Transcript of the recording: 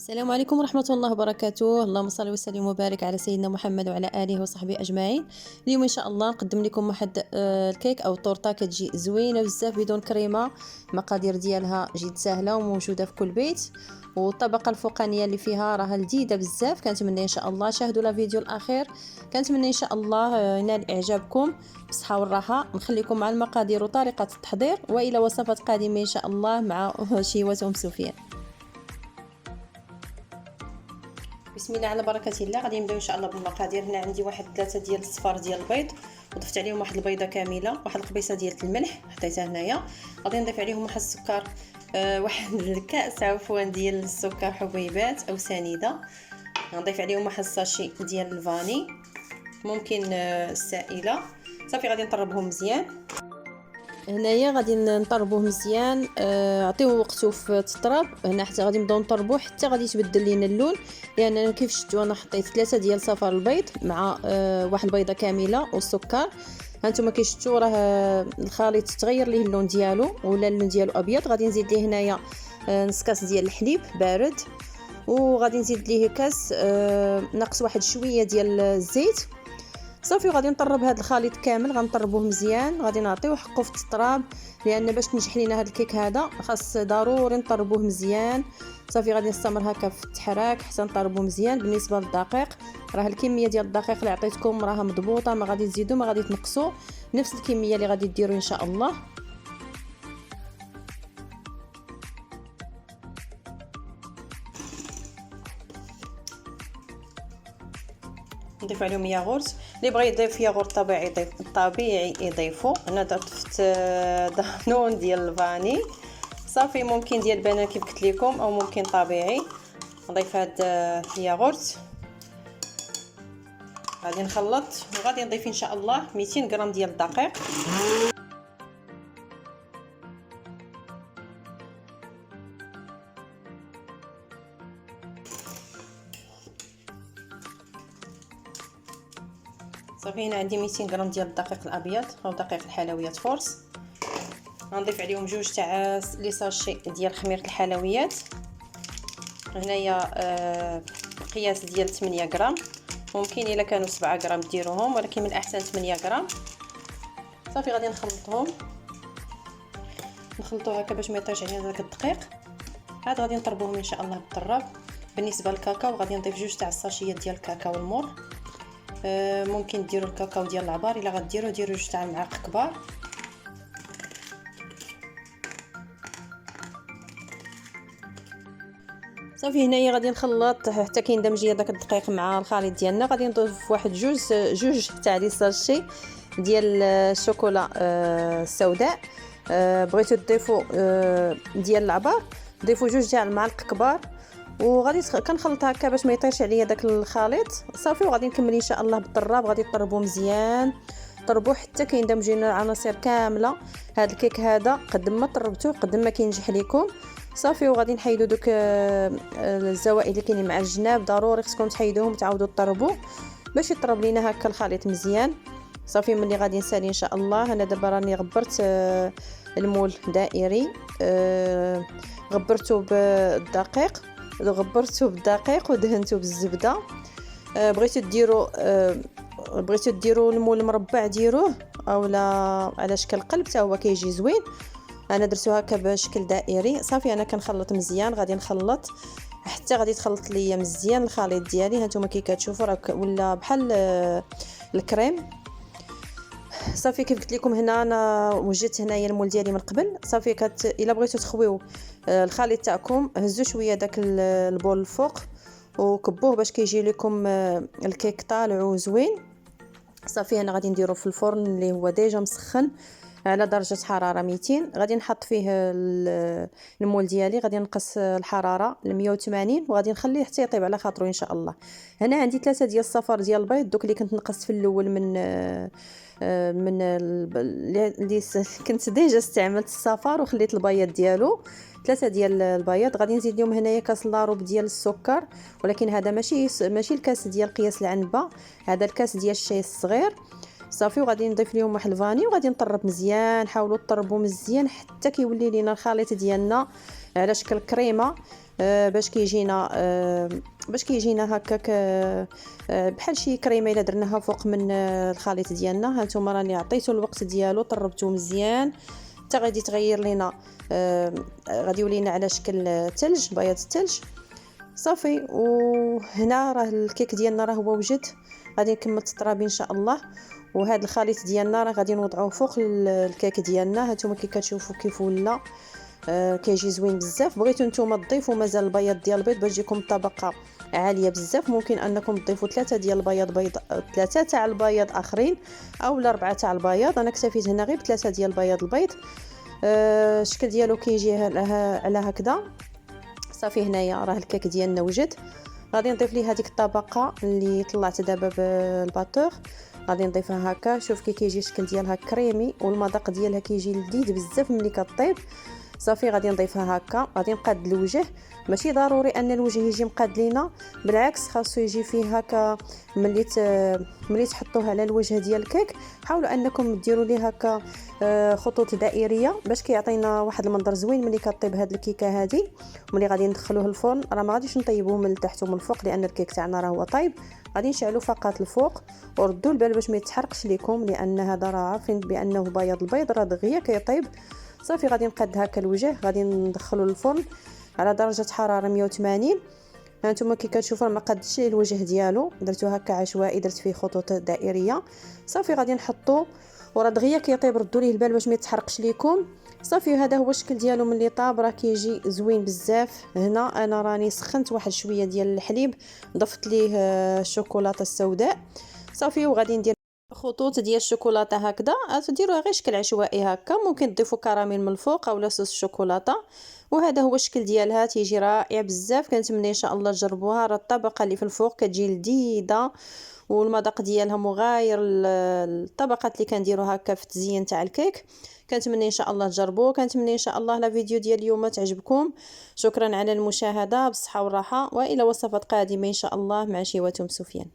السلام عليكم ورحمة الله وبركاته. اللهم صل وسلم وبارك على سيدنا محمد وعلى آله وصحبه أجمعين. اليوم إن شاء الله نقدم لكم واحد الكيك أو الطورطة كتجي زوينة بزاف بدون كريمة. المقادير ديالها جد سهلة وموجودة في كل بيت، والطبقة الفوقانية اللي فيها راها لذيذة بزاف. كنتمنى إن شاء الله شاهدوا الفيديو الأخير، كنتمنى إن شاء الله ينال إعجابكم. بالصحة والراحة نخليكم مع المقادير وطريقة التحضير، وإلى وصفات قادمة إن شاء الله مع شيوة سفيان. بسم الله على بركه الله. غادي نبداو ان شاء الله بالمقادير. هنا عندي واحد 3 ديال الصفار ديال البيض، وضفت عليهم واحد البيضه كامله، واحد القبيصه ديال الملح حطيتها هنايا. غادي نضيف عليهم واحد السكر، واحد الكاس عفوا ديال السكر حبيبات او سنيده. غنضيف عليهم واحد الساشي ديال الفاني، ممكن السائله. صافي غادي نطربهم مزيان. هنايا غادي نطربوه مزيان، عطيوه وقته في الطراب هنا حتى غادي نبداو نطربوه حتى غادي يتبدل لينا اللون. لان كيف شفتوا انا حطيت 3 ديال صفار البيض مع واحد البيضه كامله والسكر. هانتوما كيشفتوا راه الخليط تغير ليه اللون ديالو ولا اللون ديالو ابيض. غادي نزيد ليه هنايا نص كاس ديال الحليب بارد، وغادي نزيد ليه كاس ناقص واحد شويه ديال الزيت. صافي غادي نطرب هذا الخليط كامل، غنطربوه مزيان، غادي نعطيوه حقه في التراب، لان باش تنجح لينا هذا الكيك هذا خاص ضروري نطربوه مزيان. صافي غادي نستمر هكا في التحراك حتى نطربوه مزيان. بالنسبه للدقيق راه الكميه ديال الدقيق اللي عطيتكم راها مضبوطه، ما غادي تزيدوا ما غادي تنقصوا، نفس الكميه اللي غادي ديروا ان شاء الله. نضيف عليهم ياغورت، اللي بغى يضيف ياغورت طبيعي يضيفوا. انا ضفت دانون ديال الفاني. صافي ممكن ديال البنان كيف قلت لكم، او ممكن طبيعي. نضيف هذا الياغورت، غادي نخلط، وغادي نضيف ان شاء الله 200 غرام ديال الدقيق. صافي هنا عندي 200 غرام ديال الدقيق الابيض او دقيق الحلويات فورس. غنضيف عليهم جوج تاع لي ساشي ديال خميره الحلويات. هنايا قياس ديال 8 غرام، ممكن الا كانوا 7 غرام ديروهم، ولكن من الاحسن 8 غرام. صافي غادي نخلطوه هكا باش ما يطيش علينا داك الدقيق. عاد غادي نطربوهم ان شاء الله بالطراب. بالنسبه للكاكاو غادي نضيف جوج تاع الساشيات ديال الكاكاو المور. ممكن ديروا الكاكاو ديال العبار، الا غديروا ديروا جوج تاع المعالق كبار. صافي هنايا غادي نخلط حتى كيندمج ليا داك الدقيق مع الخليط ديالنا. غادي نضيف واحد جوج تاع لي ساشي ديال الشوكولا السوداء. بغيتو تضيفوا ديال العبار ضيفوا جوج تاع المعالق كبار، وغادي كنخلط هكا باش ما يطيرش عليا داك الخليط. صافي وغادي نكمل ان شاء الله بالطراب. غادي تطربوه مزيان، طربوه حتى كيندمج لنا العناصر كامله. هذا الكيك هذا قد ما طربتوه قد ما كينجح لكم. صافي وغادي نحيدوا دوك الزوائد اللي كاينين مع الجناب، ضروري خصكم تحيدوهم وتعاودوا تطربوه باش يطرب لينا هكا الخليط مزيان. صافي ملي غادي نسالي ان شاء الله. انا دابا راني غبرت المول دائري، غبرته بالدقيق ودهنته بالزبده. بغيتو ديروا المول مربع ديروه، اولا على شكل قلب حتى هو كيجي زوين. انا درتو هكا بشكل دائري. صافي انا كنخلط مزيان، غادي نخلط حتى غادي تخلط ليا مزيان الخليط ديالي. هانتوما كي كتشوفوا راه ولا بحال الكريم. صافي كيف قلت لكم هنا انا وجدت هنايا المول ديالي من قبل. صافي الا بغيتو تخويو الخليط تاعكم هزوا شويه داك البول الفوق وكبوه باش كيجي لكم الكيك طالع وزوين. صافي انا غادي نديرو في الفرن اللي هو ديجا مسخن على درجه حراره 200. غادي نحط فيه المول ديالي، غادي نقص الحراره ل 180 وغادي نخليه حتى يطيب على خاطرو ان شاء الله. هنا عندي 3 ديال الصفار ديال البيض، دوك اللي كنت نقصت في الاول اللي كنت ديجا استعملت الصفار وخليت البياض ديالو. 3 ديال البياض. غادي نزيد لهم هنايا كاس لاروب ديال السكر، ولكن هذا ماشي الكاس ديال قياس العنبه، هذا الكاس ديال الشاي الصغير. صافي وغادي نضيف ليهم واحد الفاني وغادي نطرب مزيان. حاولوا تطربوا مزيان حتى كيولي لينا الخليط ديالنا على شكل كريمه. باش كيجينا هكاك بحال شي كريمه الا درناها فوق من الخليط ديالنا. هانتوما راني عطيتو الوقت ديالو، طربتو مزيان حتى غادي تغير لينا، غادي يولينا على شكل ثلج، بياض الثلج صافي. وهنا راه الكيك ديالنا راه هو وجد، غادي نكمل التطرابي ان شاء الله. وهذا الخليط ديالنا راه غادي نوضعوه فوق الكيك ديالنا. هانتوما كي كتشوفوا كيف ولا كيجي زوين بزاف. بغيتو نتوما تضيفوا مازال البياض ديال البيض باش تجيكم الطبقه عاليه بزاف، ممكن انكم تضيفوا 3 ديال البياض، 3 تاع البياض اخرين اولا 4 تاع البياض. انا اكتفيت هنا غير ب3 ديال البياض البيض. الشكل ديالو كيجي على هكذا صافي. هنايا راه الكيك ديالنا وجد. غادي نضيف ليه هذيك الطبقه اللي طلعت دابا بالباتور، غادي نضيفها هكا. شوف كي كيجي الشكل ديالها كريمي والمذاق ديالها كيجي لذيذ بزاف ملي كطيب. صافي غادي نضيفها هكا. غادي نقاد الوجه، ماشي ضروري ان الوجه يجي مقاد لينا، بالعكس خاصو يجي فيه هكا. ملي تحطوه على الوجه ديال الكيك حاولوا انكم ديروا ليه هكا خطوط دائريه باش كيعطينا واحد المنظر زوين ملي كطيب هاد الكيكه هادي. ملي غادي ندخلوه الفرن راه ما غاديش نطيبوه من التحت ومن الفوق لان الكيك تاعنا راه هو طايب، غادي نشعلوا فقط الفوق وردوا البال باش ما يتحرقش لكم، لان هذا راه عارفين بانه بياض البيض راه دغيا كيطيب. صافي غادي نقاد هكا الوجه، غادي ندخلو الفرن على درجه حراره 180. هانتوما كي كتشوفوا ما قادش ليه الوجه ديالو، درتو هكا عشوائي، درت فيه خطوط دائريه. صافي غادي نحطو وراه دغيا كيطيب، ردوا ليه البال باش ما يتحرقش لكم. صافي هذا هو الشكل ديالو ملي طاب، راه كيجي زوين بزاف. هنا انا راني سخنت واحد شويه ديال الحليب، ضفت ليه الشوكولاته السوداء صافي. وغادي ندير خطوط ديال الشوكولاته هكذا، تديروها غير شكل عشوائي هكا، ممكن تضيفوا كراميل من الفوق اولا صوص الشوكولاته. وهذا هو الشكل ديالها، تيجي رائع بزاف. كنتمنى ان شاء الله تجربوها. راه الطبقه اللي في الفوق كتجي لذيذه والمذاق ديالها مغاير الطبقات اللي كنديروا هكا في التزيين تاع الكيك. كنتمنى ان شاء الله تجربوه. كنتمنى ان شاء الله لا فيديو ديال اليوم تعجبكم. شكرا على المشاهده، بالصحه والراحه، والى وصفات قادمه ان شاء الله مع شيوة سفيان.